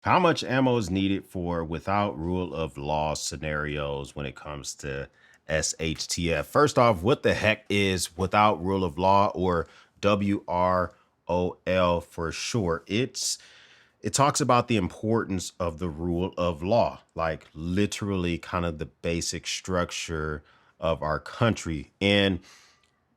How much ammo is needed for without rule of law scenarios when it comes to SHTF? First off, what the heck is without rule of law, or WROL for short? It talks about the importance of the rule of law, like literally kind of the basic structure of our country. And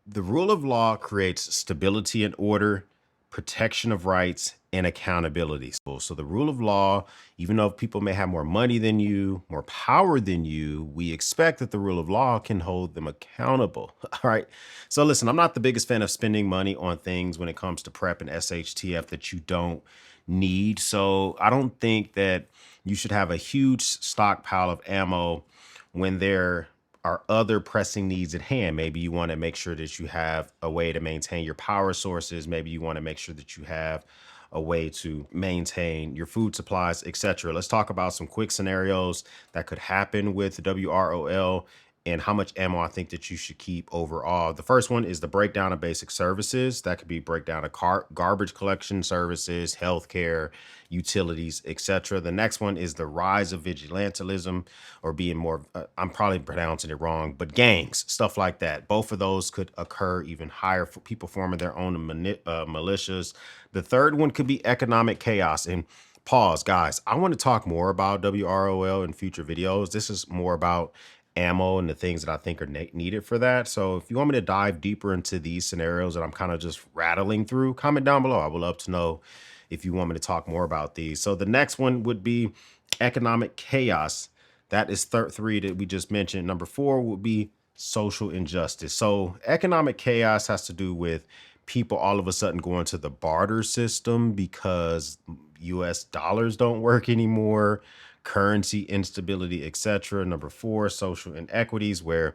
the rule of law creates stability and order, protection of rights, and accountability. So the rule of law, even though people may have more money than you, more power than you, we expect that the rule of law can hold them accountable. All right. So listen, I'm not the biggest fan of spending money on things when it comes to prep and SHTF that you don't need. So I don't think that you should have a huge stockpile of ammo when there are other pressing needs at hand. Maybe you want to make sure that you have a way to maintain your power sources. Maybe you want to make sure that you have a way to maintain your food supplies, etc. Let's talk about some quick scenarios that could happen with WROL and how much ammo I think that you should keep overall. The first one is the breakdown of basic services. That could be breakdown of garbage collection services, healthcare, utilities, etc. The next one is the rise of vigilantism, or being more, I'm probably pronouncing it wrong, but gangs, stuff like that. Both of those could occur even higher for people forming their own militias. The third one could be economic chaos. And pause, guys, I want to talk more about WROL in future videos. This is more about ammo and the things that I think are needed for that. So if you want me to dive deeper into these scenarios that I'm kind of just rattling through, comment down below. I would love to know if you want me to talk more about these. So the next one would be economic chaos. That is three that we just mentioned. Number four would be social injustice. So economic chaos has to do with people all of a sudden going to the barter system because US dollars don't work anymore, currency instability, etc. Number four, social inequities, where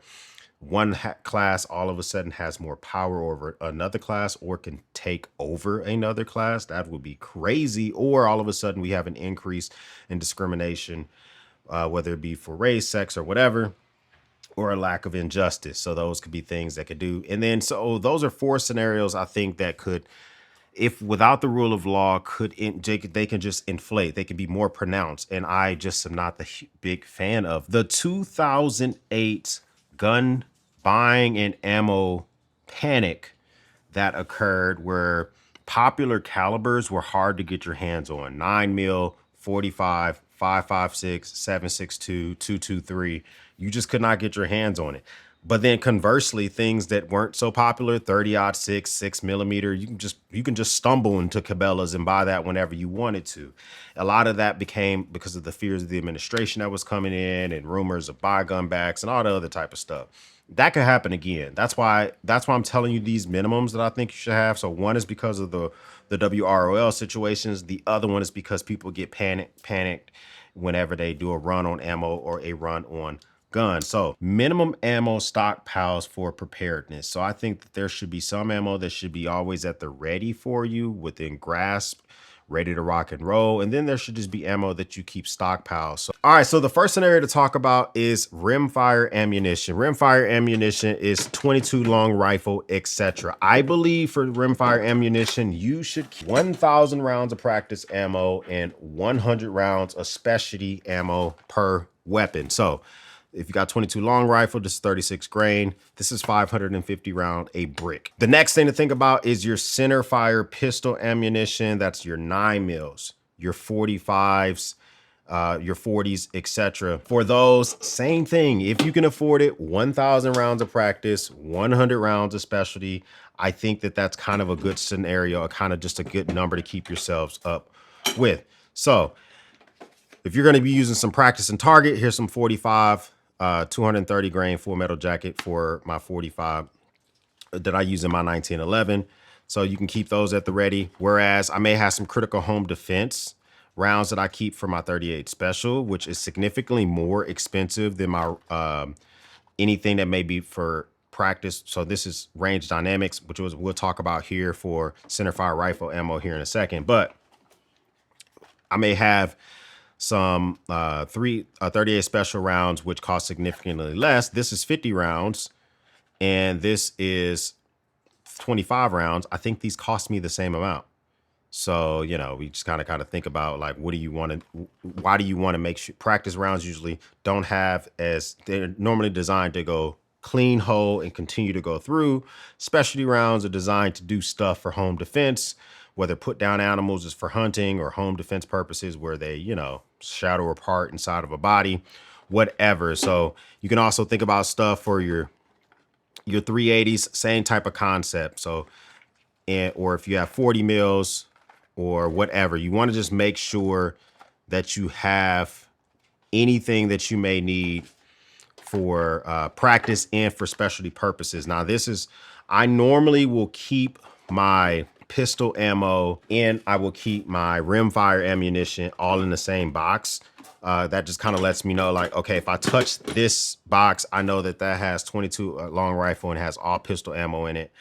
one class all of a sudden has more power over another class or can take over another class. That would be crazy. Or all of a sudden we have an increase in discrimination, whether it be for race, sex, or whatever, or a lack of injustice. So those could be things that could do. And then, so those are four scenarios I think that could, if without the rule of law, they can just inflate. They can be more pronounced. And I just am not the big fan of the 2008 gun buying and ammo panic that occurred, where popular calibers were hard to get your hands on. 9mm, 45, 5.56, 7.62, 223. You just could not get your hands on it. But then conversely, things that weren't so popular, 30-06, 6mm, you can just stumble into Cabela's and buy that whenever you wanted to. A lot of that became because of the fears of the administration that was coming in and rumors of buy gun backs and all the other type of stuff. That could happen again. That's why I'm telling you these minimums that I think you should have. So one is because of the WROL situations. The other one is because people get panicked whenever they do a run on ammo or a run on gun. So minimum ammo stockpiles for preparedness. So I think that there should be some ammo that should be always at the ready for you, within grasp, ready to rock and roll. And then there should just be ammo that you keep stockpiles. So, all right, so the first scenario to talk about is rimfire ammunition. Rimfire ammunition is 22 long rifle, etc. I believe for rimfire ammunition, you should keep 1,000 rounds of practice ammo and 100 rounds of specialty ammo per weapon. So if you got 22 long rifle, this is 36 grain. This is 550 round, a brick. The next thing to think about is your center fire pistol ammunition. That's your 9mm, your 45s, your 40s, etc. For those, same thing. If you can afford it, 1,000 rounds of practice, 100 rounds of specialty. I think that that's kind of a good scenario, kind of just a good number to keep yourselves up with. So if you're going to be using some practice and target, here's some 45, 230 grain full metal jacket for my 45 that I use in my 1911. So you can keep those at the ready. Whereas I may have some critical home defense rounds that I keep for my 38 special, which is significantly more expensive than my anything that may be for practice. So this is range dynamics, which we'll talk about here for center fire rifle ammo here in a second. But I may have some 38 special rounds, which cost significantly less. This is 50 rounds, and this is 25 rounds. I think these cost me the same amount. So, you know, we just kind of think about like, what do you want to, why do you want to make sure practice rounds usually don't have as they're normally designed to go clean hole and continue to go through. Specialty rounds are designed to do stuff for home defense, whether put down animals is for hunting or home defense purposes where they, you know, shatter apart inside of a body, whatever. So you can also think about stuff for your 380s, same type of concept. So, and or if you have 40 mils or whatever, you want to just make sure that you have anything that you may need for practice and for specialty purposes. Now, I normally will keep my pistol ammo and I will keep my rimfire ammunition all in the same box. That just kind of lets me know, like, okay, if I touch this box, I know that that has 22 long rifle and has all pistol ammo in it.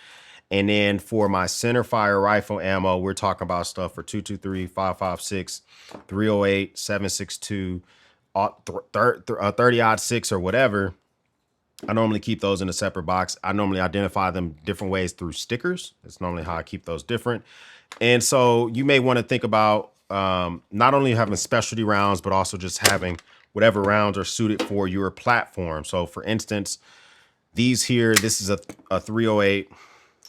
And then for my center fire rifle ammo, we're talking about stuff for 223, 556, 308, 762, 30-06 or whatever. I normally keep those in a separate box. I normally identify them different ways through stickers. That's normally how I keep those different. And so you may want to think about not only having specialty rounds, but also just having whatever rounds are suited for your platform. So for instance, these here, this is a 308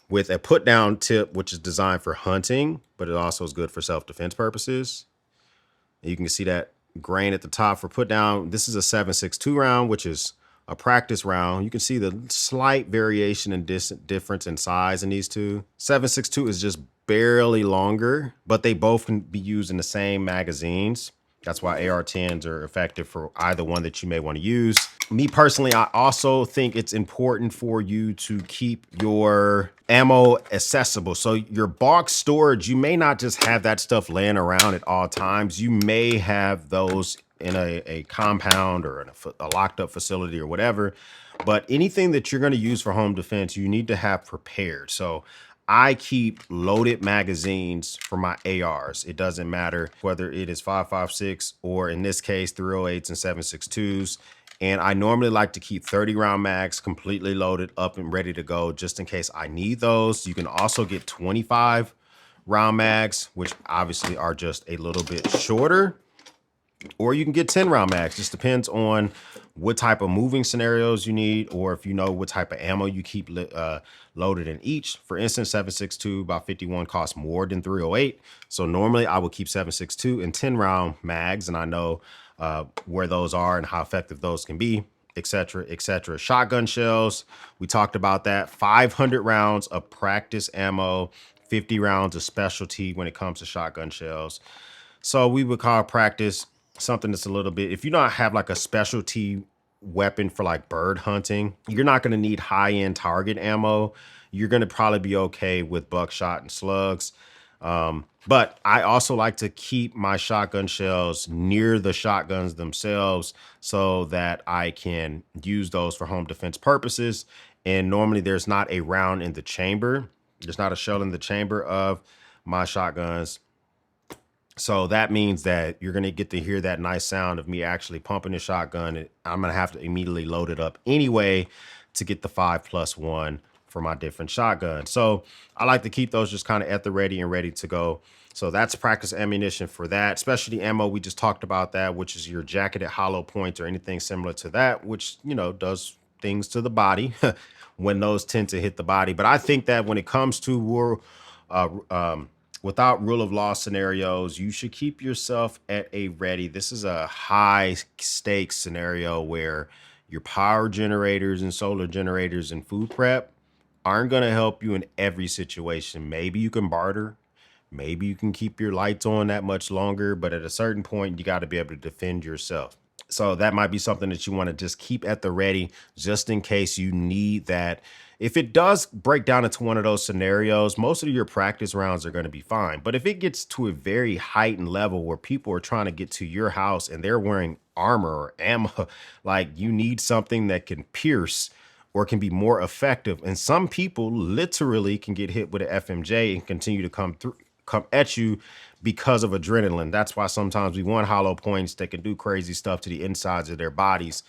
with a put down tip, which is designed for hunting, but it also is good for self-defense purposes. And you can see that grain at the top for put down. This is a 7.62 round, which is a practice round. You can see the slight variation and difference in size in these two. 7.62 is just barely longer, but they both can be used in the same magazines. That's why AR-10s are effective for either one that you may want to use. Me personally, I also think it's important for you to keep your ammo accessible. So your box storage, you may not just have that stuff laying around at all times. You may have those in a compound or in a locked up facility or whatever. But anything that you're going to use for home defense, you need to have prepared. So I keep loaded magazines for my ARs. It doesn't matter whether it is 5.56 or in this case 308s and 7.62s. And I normally like to keep 30 round mags completely loaded up and ready to go just in case I need those. You can also get 25 round mags, which obviously are just a little bit shorter, or you can get 10 round mags. Just depends on what type of moving scenarios you need, or if you know what type of ammo you keep loaded in each. For instance, 7.62 by 51 costs more than 308. So normally I would keep 7.62 and 10 round mags, and I know where those are and how effective those can be, etc., etc. Shotgun shells, we talked about that. 500 rounds of practice ammo, 50 rounds of specialty when it comes to shotgun shells. So we would call practice something that's a little bit, if you don't have like a specialty weapon for like bird hunting, you're not going to need high-end target ammo. You're going to probably be okay with buckshot and slugs. But I also like to keep my shotgun shells near the shotguns themselves so that I can use those for home defense purposes. And normally there's not a round in the chamber. There's not a shell in the chamber of my shotguns. So that means that you're going to get to hear that nice sound of me actually pumping the shotgun. I'm going to have to immediately load it up anyway to get the 5+1 for my different shotguns. So I like to keep those just kind of at the ready and ready to go. So that's practice ammunition for that. Specialty ammo, we just talked about that, which is your jacketed hollow points or anything similar to that, which, you know, does things to the body when those tend to hit the body. But I think that when it comes to war, without rule of law scenarios, you should keep yourself at a ready. This is a high stakes scenario where your power generators and solar generators and food prep aren't going to help you in every situation. Maybe you can barter. Maybe you can keep your lights on that much longer, but at a certain point, you got to be able to defend yourself. So that might be something that you want to just keep at the ready, just in case you need that. If it does break down into one of those scenarios, most of your practice rounds are going to be fine. But if it gets to a very heightened level where people are trying to get to your house and they're wearing armor or ammo, like you need something that can pierce or can be more effective. And some people literally can get hit with an FMJ and continue to come at you because of adrenaline. That's why sometimes we want hollow points that can do crazy stuff to the insides of their bodies.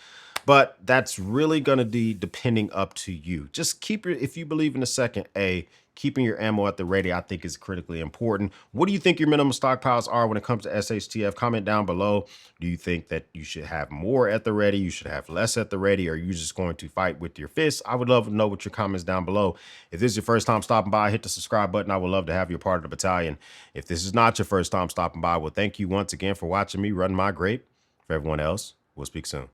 But that's really going to be depending up to you. Just keep your, if you believe in the second A, keeping your ammo at the ready, I think is critically important. What do you think your minimum stockpiles are when it comes to SHTF? Comment down below. Do you think that you should have more at the ready? You should have less at the ready? Or are you just going to fight with your fists? I would love to know what your comments down below. If this is your first time stopping by, hit the subscribe button. I would love to have you a part of the battalion. If this is not your first time stopping by, well, thank you once again for watching me run my grape. For everyone else, we'll speak soon.